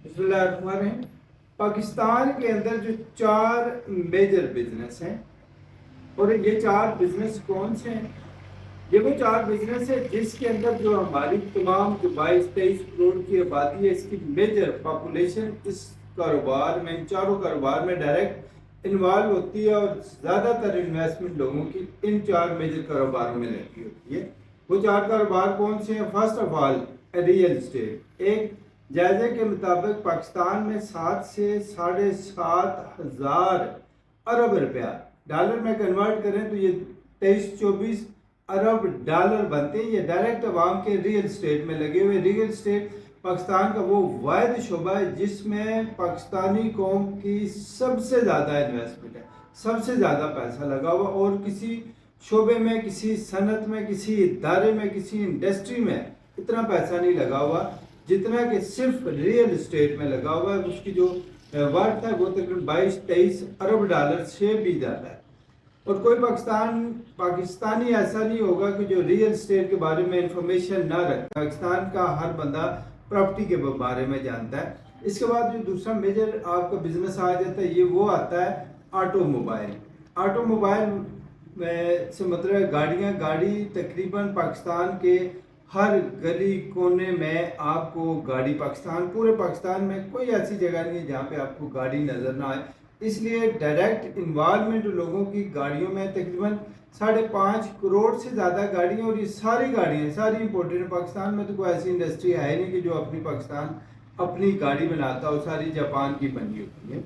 بسم اللہ الرحمن الرحیم۔ پاکستان کے اندر جو 4 میجر بزنس ہیں اور یہ 4 بزنس کون سے ہیں؟ یہ وہ 4 بزنس ہے جس کے اندر جو ہماری تمام جو 22-23 کروڑ کی آبادی ہے، اس کی میجر پاپولیشن اس کاروبار میں، ان چاروں کاروبار میں ڈائریکٹ انوالو ہوتی ہے، اور زیادہ تر انویسٹمنٹ لوگوں کی ان 4 میجر کاروباروں میں لگی ہوتی ہے۔ وہ 4 کاروبار کون سے ہیں؟ First of all real estate. ایک جائزے کے مطابق پاکستان میں 7 سے 7.5 ہزار ارب روپیہ ڈالر میں کنورٹ کریں تو یہ 23-24 ارب ڈالر بنتے ہیں۔ یہ ڈائریکٹ عوام کے ریئل اسٹیٹ میں لگے ہوئے۔ ریئل اسٹیٹ پاکستان کا وہ واحد شعبہ ہے جس میں پاکستانی قوم کی سب سے زیادہ انویسٹمنٹ ہے، سب سے زیادہ پیسہ لگا ہوا، اور کسی شعبے میں، کسی صنعت میں، کسی ادارے میں، کسی انڈسٹری میں اتنا پیسہ نہیں لگا ہوا جتنا کہ صرف ریئل اسٹیٹ میں لگا ہوا ہے۔ اس کی جو ورتھ ہے وہ تقریباً 22-23 ارب ڈالر سے بھی زیادہ ہے، اور کوئی پاکستانی ایسا نہیں ہوگا کہ جو ریئل اسٹیٹ کے بارے میں انفارمیشن نہ رکھے۔ پاکستان کا ہر بندہ پراپرٹی کے بارے میں جانتا ہے۔ اس کے بعد جو دوسرا میجر آپ کا بزنس آ جاتا ہے، یہ وہ آتا ہے آٹو موبائل۔ آٹو موبائل سے مطلب گاڑی تقریباً پاکستان کے ہر گلی کونے میں آپ کو گاڑی، پورے پاکستان میں کوئی ایسی جگہ نہیں ہے جہاں پہ آپ کو گاڑی نظر نہ آئے۔ اس لیے ڈائریکٹ انوالومنٹ لوگوں کی گاڑیوں میں تقریباً 5.5 کروڑ سے زیادہ گاڑیاں، اور یہ ساری گاڑیاں ساری امپورٹڈ ہیں۔ پاکستان میں تو کوئی ایسی انڈسٹری ہے نہیں کہ جو پاکستان اپنی گاڑی بناتا ہو، ساری جاپان کی بنی ہوتی ہے۔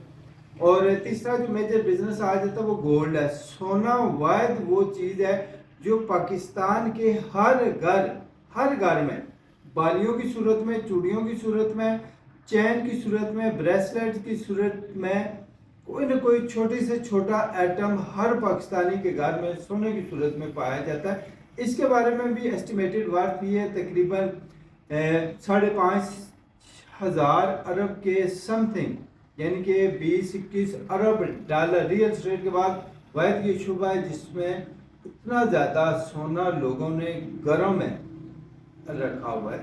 اور تیسرا جو میجر بزنس آ جاتا ہے وہ گولڈ ہے۔ سونا واحد وہ چیز ہے جو پاکستان کے ہر گھر میں بالیوں کی صورت میں، چوڑیوں کی صورت میں، چین کی صورت میں، بریسلیٹ کی صورت میں، کوئی نہ کوئی چھوٹی سے چھوٹا ایٹم ہر پاکستانی کے گھر میں سونے کی صورت میں پایا جاتا ہے۔ اس کے بارے میں بھی ایسٹیمیٹڈ ورتھ بھی ہے تقریباً 5.5 ہزار ارب کے سم تھنگ، یعنی کہ 20-21 ارب ڈالر۔ ریئل اسٹیٹ کے بعد واحد یہ شعبہ ہے جس میں اتنا زیادہ سونا لوگوں نے گھروں میں رکھا ہوا ہے۔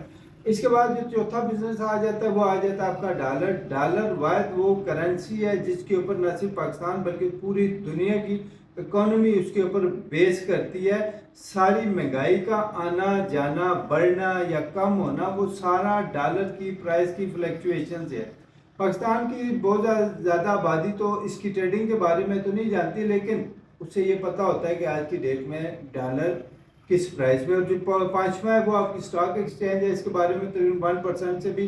اس کے بعد جو چوتھا بزنس آ جاتا ہے وہ آ جاتا ہے آپ کا ڈالر۔ ڈالر واحد وہ کرنسی ہے جس کے اوپر نہ صرف پاکستان بلکہ پوری دنیا کی اکانومی اس کے اوپر بیس کرتی ہے۔ ساری مہنگائی کا آنا جانا، بڑھنا یا کم ہونا، وہ سارا ڈالر کی پرائس کی فلیکچویشن سے ہے۔ پاکستان کی بہت زیادہ آبادی تو اس کی ٹریڈنگ کے بارے میں تو نہیں جانتی، لیکن اس سے یہ پتہ ہوتا ہے کہ آج کی ڈیٹ میں ڈالر کس پرائس میں۔ اور جو 5واں ہے وہ آپ کی سٹاک ایکسچینج ہے۔ اس کے بارے میں تقریباً 1% سے بھی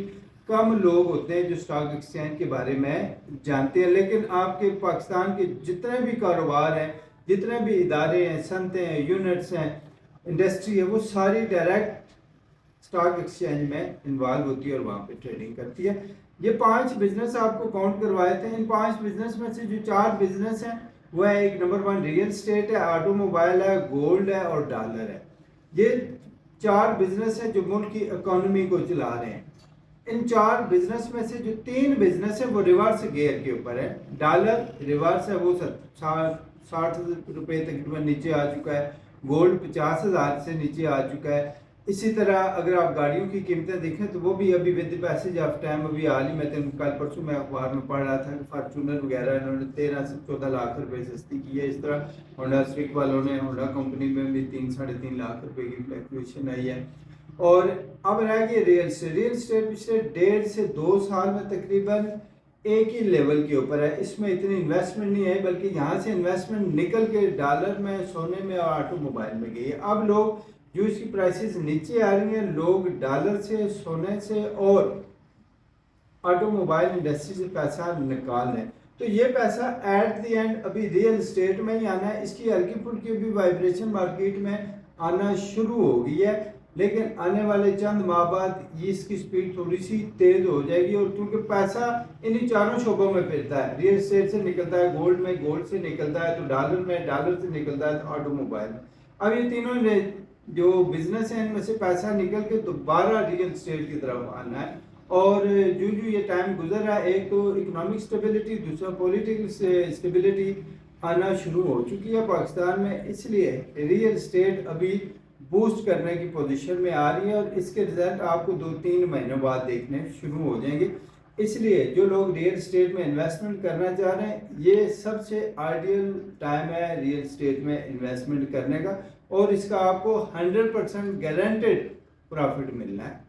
کم لوگ ہوتے ہیں جو سٹاک ایکسچینج کے بارے میں جانتے ہیں، لیکن آپ کے پاکستان کے جتنے بھی کاروبار ہیں، جتنے بھی ادارے ہیں، صنعتیں ہیں، یونٹس ہیں، انڈسٹری ہے، وہ ساری ڈائریکٹ سٹاک ایکسچینج میں انوالو ہوتی ہے اور وہاں پہ ٹریڈنگ کرتی ہے۔ یہ 5 بزنس آپ کو کاؤنٹ کروائے تھے۔ ان 5 بزنس میں سے جو 4 بزنس ہیں وہ ہے، ایک نمبر 1 ریئل اسٹیٹ ہے، آٹو موبائل ہے، گولڈ ہے اور ڈالر ہے۔ یہ 4 بزنس ہیں جو ملک کی اکانومی کو چلا رہے ہیں۔ ان 4 بزنس میں سے جو 3 بزنس ہیں وہ ریورس گیئر کے اوپر ہے۔ ڈالر ریورس ہے، وہ 60 روپے تقریباً نیچے آ چکا ہے۔ گولڈ 50 ہزار سے نیچے آ چکا ہے۔ اسی طرح اگر آپ گاڑیوں کی قیمتیں دیکھیں تو وہ بھی ابھی ود پیسج آف ٹائم ابھی حال ہی میں کل پرسوں میں اخبار میں پڑھ رہا تھا کہ فارچونر وغیرہ انہوں نے 13 سے 14 لاکھ روپے سستی کی ہے۔ اس طرح ہونڈا سوک والوں نے، ہونڈا کمپنی میں بھی 3-3.5 لاکھ روپے کی فلیکچویشن آئی ہے۔ اور اب رہ گئی ریئل اسٹیٹ۔ ریئل اسٹیٹ پچھلے 1.5 سے 2 سال میں تقریباً ایک ہی لیول کے اوپر ہے۔ اس میں اتنی انویسٹمنٹ نہیں ہے، بلکہ یہاں سے انویسٹمنٹ نکل کے ڈالر میں، سونے میں اور آٹو موبائل میں گئی ہے۔ اب لوگ جو اس کی پرائسز نیچے آ رہی ہیں، لوگ ڈالر سے، سونے سے اور آٹو موبائل انڈسٹری سے پیسہ نکال رہے ہیں۔ تو یہ پیسہ ایٹ دی اینڈ ابھی ریئل اسٹیٹ میں ہی آنا ہے۔ اس کی ہلکی پھلکی بھی وائبریشن مارکیٹ میں آنا شروع ہو گئی ہے، لیکن آنے والے چند ماہ بعد اس کی سپیڈ تھوڑی سی تیز ہو جائے گی، اور کیونکہ پیسہ انہی 4 شعبوں میں پھرتا ہے۔ ریئل اسٹیٹ سے نکلتا ہے گولڈ میں، گولڈ سے نکلتا ہے تو ڈالر میں، ڈالر سے نکلتا ہے تو آٹو موبائل میں۔ اب یہ تینوں جو بزنس ہیں ان میں سے پیسہ نکل کے دوبارہ ریئل اسٹیٹ کی طرف آنا ہے۔ اور جو یہ ٹائم گزر رہا ہے، ایک تو اکنامک سٹیبلٹی، دوسرا پولیٹیکل سٹیبلٹی آنا شروع ہو چکی ہے پاکستان میں، اس لیے ریئل اسٹیٹ ابھی بوسٹ کرنے کی پوزیشن میں آ رہی ہے، اور اس کے رزلٹ آپ کو 2-3 مہینوں بعد دیکھنے شروع ہو جائیں گے۔ اس لیے جو لوگ ریئل اسٹیٹ میں انویسٹمنٹ کرنا چاہ رہے ہیں یہ سب سے آئیڈیل ٹائم ہے ریئل اسٹیٹ میں انویسٹمنٹ کرنے کا، اور اس کا آپ کو 100% گارنٹیڈ پرافٹ ملنا ہے۔